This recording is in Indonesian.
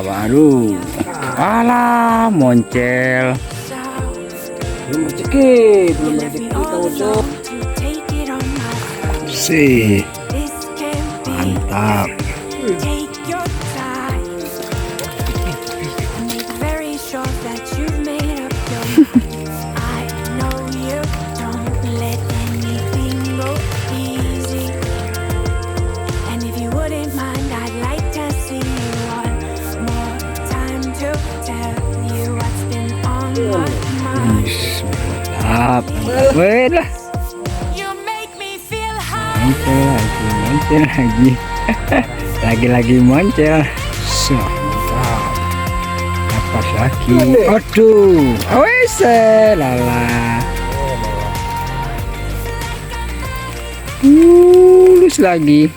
baru. Alah, moncel. Belum rezeki, belum rezeki Kang Ucup. Mantap. Mantap. Weh lah. Moncel lagi. Lagi moncel. So, mantap. Napas lagi. Aduh. Awes lala. Lulus lagi.